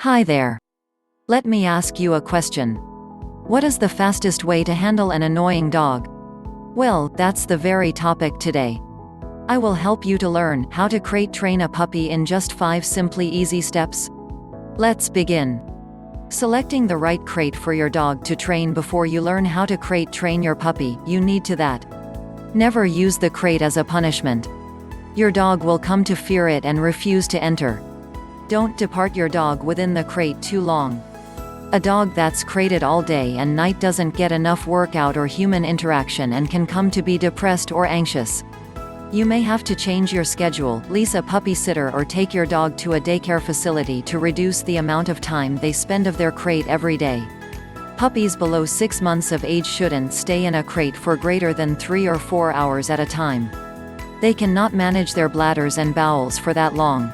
Hi there. Let me ask you a question. What is the fastest way to handle an annoying dog? Well, that's the very topic today. I will help you to learn how to crate train a puppy in just 5 simply easy steps. Let's begin. Selecting the right crate for your dog to train. Before you learn how to crate train your puppy, you need to that. Never use the crate as a punishment. Your dog will come to fear it and refuse to enter. Don't depart your dog within the crate too long. A dog that's crated all day and night doesn't get enough workout or human interaction and can come to be depressed or anxious. You may have to change your schedule, lease a puppy sitter, or take your dog to a daycare facility to reduce the amount of time they spend of their crate every day. Puppies below 6 months of age shouldn't stay in a crate for greater than 3 or 4 hours at a time. They cannot manage their bladders and bowels for that long.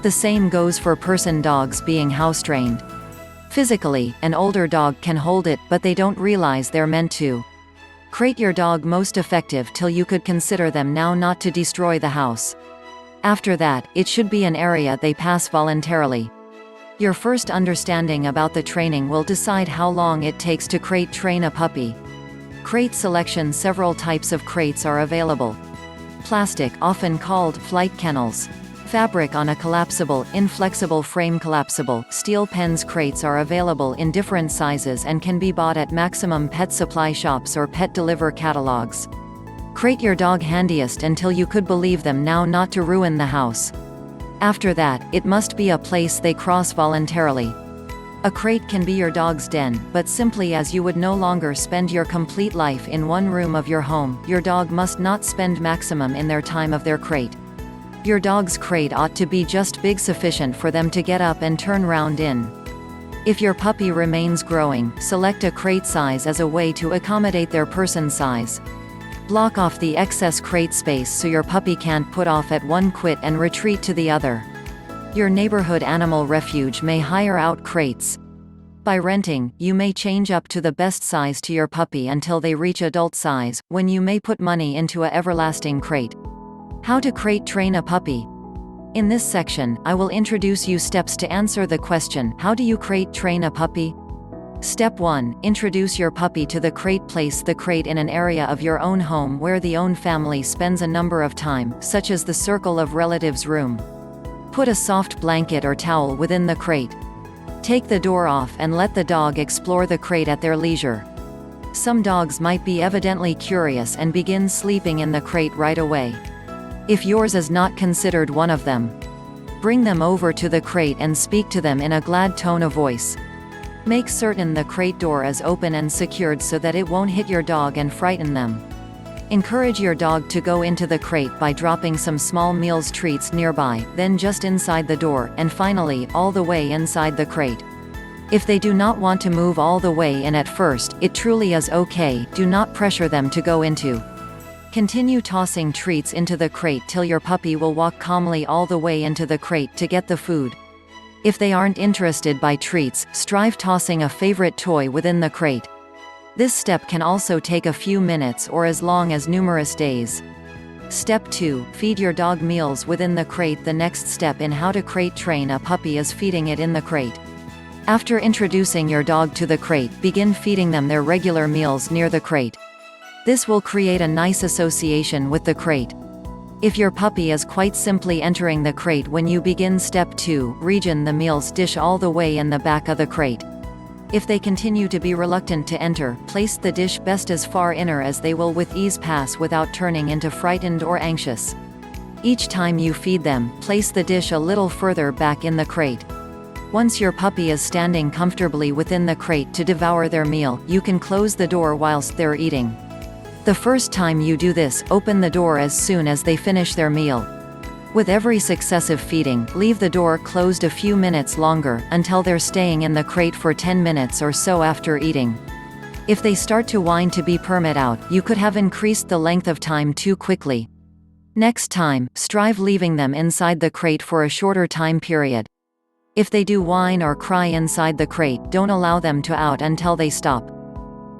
The same goes for person dogs being house-trained. Physically, an older dog can hold it, but they don't realize they're meant to. Crate your dog most effective till you could consider them now not to destroy the house. After that, it should be an area they pass voluntarily. Your first understanding about the training will decide how long it takes to crate train a puppy. Crate selection. Several types of crates are available. Plastic, often called flight kennels. Fabric on a collapsible, inflexible frame. Collapsible, steel pens. Crates are available in different sizes and can be bought at Maximum Pet Supply shops or Pet Deliver catalogs. Crate your dog handiest until you could believe them now not to ruin the house. After that, it must be a place they cross voluntarily. A crate can be your dog's den, but simply as you would no longer spend your complete life in one room of your home, your dog must not spend maximum in their time of their crate. Your dog's crate ought to be just big sufficient for them to get up and turn round in. If your puppy remains growing, select a crate size as a way to accommodate their person size. Block off the excess crate space so your puppy can't put off at one quit and retreat to the other. Your neighborhood animal refuge may hire out crates. By renting, you may change up to the best size to your puppy until they reach adult size, when you may put money into a everlasting crate. How to crate train a puppy. In this section, I will introduce you steps to answer the question, how do you crate train a puppy? Step 1. Introduce your puppy to the crate. Place the crate in an area of your own home where the own family spends a number of time, such as the circle of relatives room. Put a soft blanket or towel within the crate. Take the door off and let the dog explore the crate at their leisure. Some dogs might be evidently curious and begin sleeping in the crate right away. If yours is not considered one of them, bring them over to the crate and speak to them in a glad tone of voice. Make certain the crate door is open and secured so that it won't hit your dog and frighten them. Encourage your dog to go into the crate by dropping some small meals treats nearby, then just inside the door, and finally, all the way inside the crate. If they do not want to move all the way in at first, it truly is okay. Do not pressure them to go into. Continue tossing treats into the crate till your puppy will walk calmly all the way into the crate to get the food. If they aren't interested by treats, strive tossing a favorite toy within the crate. This step can also take a few minutes or as long as numerous days. Step 2. Feed your dog meals within the crate. The next step in how to crate train a puppy is feeding it in the crate. After introducing your dog to the crate, begin feeding them their regular meals near the crate. This will create a nice association with the crate. If your puppy is quite simply entering the crate when you begin step 2, region the meals dish all the way in the back of the crate. If they continue to be reluctant to enter, place the dish best as far inner as they will with ease pass without turning into frightened or anxious. Each time you feed them, place the dish a little further back in the crate. Once your puppy is standing comfortably within the crate to devour their meal, you can close the door whilst they're eating. The first time you do this, open the door as soon as they finish their meal. With every successive feeding, leave the door closed a few minutes longer, until they're staying in the crate for 10 minutes or so after eating. If they start to whine to be permit out, you could have increased the length of time too quickly. Next time, strive leaving them inside the crate for a shorter time period. If they do whine or cry inside the crate, don't allow them to out until they stop.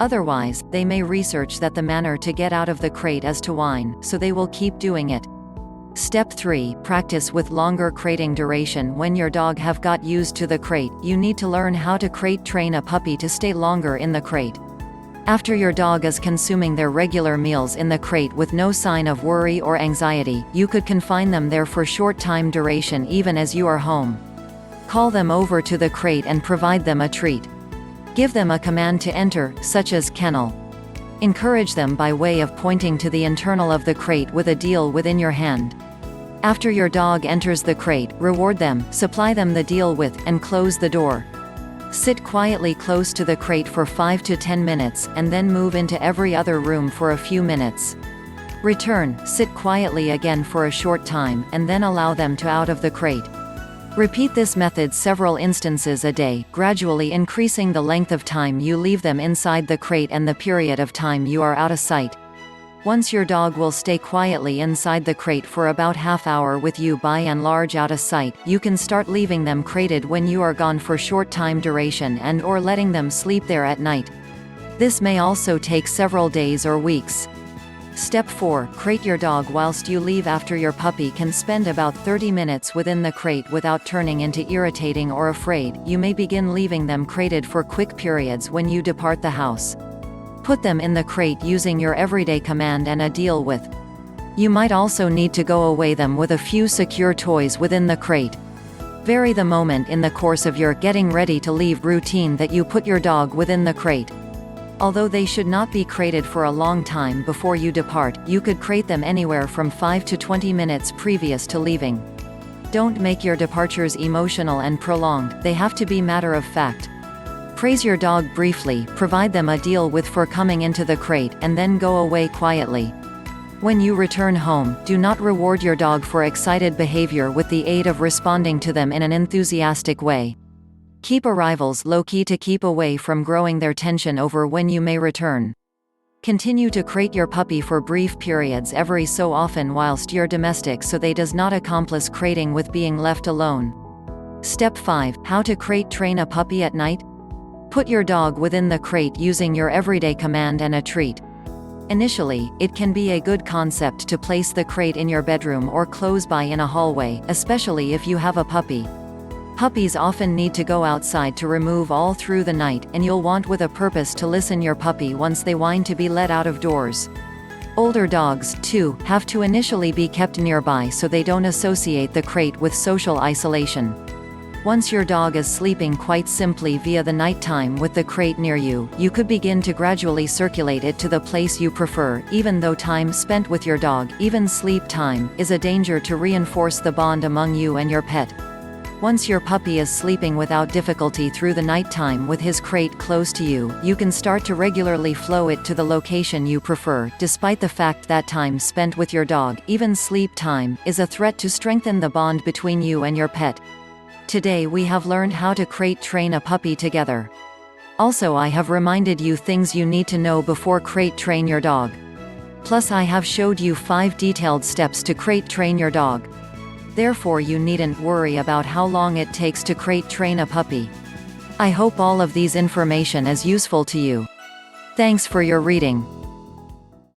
Otherwise, they may research that the manner to get out of the crate is to whine, so they will keep doing it. Step 3. Practice with longer crating duration. When your dog have got used to the crate, you need to learn how to crate train a puppy to stay longer in the crate. After your dog is consuming their regular meals in the crate with no sign of worry or anxiety, you could confine them there for short time duration even as you are home. Call them over to the crate and provide them a treat. Give them a command to enter, such as kennel. Encourage them by way of pointing to the internal of the crate with a deal within your hand. After your dog enters the crate, reward them, supply them the deal with, and close the door. Sit quietly close to the crate for 5 to 10 minutes, and then move into every other room for a few minutes. Return, sit quietly again for a short time, and then allow them to out of the crate. Repeat this method several instances a day, gradually increasing the length of time you leave them inside the crate and the period of time you are out of sight. Once your dog will stay quietly inside the crate for about half hour with you by and large out of sight, you can start leaving them crated when you are gone for short time duration and or letting them sleep there at night. This may also take several days or weeks. Step 4. Crate your dog whilst you leave. After your puppy can spend about 30 minutes within the crate without turning into irritating or afraid, you may begin leaving them crated for quick periods when you depart the house. Put them in the crate using your everyday command and a deal with. You might also need to go away them with a few secure toys within the crate. Vary the moment in the course of your getting ready to leave routine that you put your dog within the crate. Although they should not be crated for a long time before you depart, you could crate them anywhere from 5 to 20 minutes previous to leaving. Don't make your departures emotional and prolonged, they have to be matter of fact. Praise your dog briefly, provide them a deal with for coming into the crate, and then go away quietly. When you return home, do not reward your dog for excited behavior with the aid of responding to them in an enthusiastic way. Keep arrivals low-key to keep away from growing their tension over when you may return. Continue to crate your puppy for brief periods every so often whilst you're domestic so they does not accomplish crating with being left alone. Step 5. How to crate train a puppy at night? Put your dog within the crate using your everyday command and a treat. Initially, it can be a good concept to place the crate in your bedroom or close by in a hallway, especially if you have a puppy. Puppies often need to go outside to remove all through the night, and you'll want with a purpose to listen your puppy once they whine to be let out of doors. Older dogs, too, have to initially be kept nearby so they don't associate the crate with social isolation. Once your dog is sleeping quite simply via the night time with the crate near you, you could begin to gradually circulate it to the place you prefer. Even though time spent with your dog, even sleep time, is a danger to reinforce the bond among you and your pet. Once your puppy is sleeping without difficulty through the night time with his crate close to you, you can start to regularly flow it to the location you prefer. Despite the fact that time spent with your dog, even sleep time, is a threat to strengthen the bond between you and your pet. Today we have learned how to crate train a puppy together. Also, I have reminded you things you need to know before crate train your dog. Plus, I have showed you 5 detailed steps to crate train your dog. Therefore you needn't worry about how long it takes to crate train a puppy. I hope all of these information is useful to you. Thanks for your reading.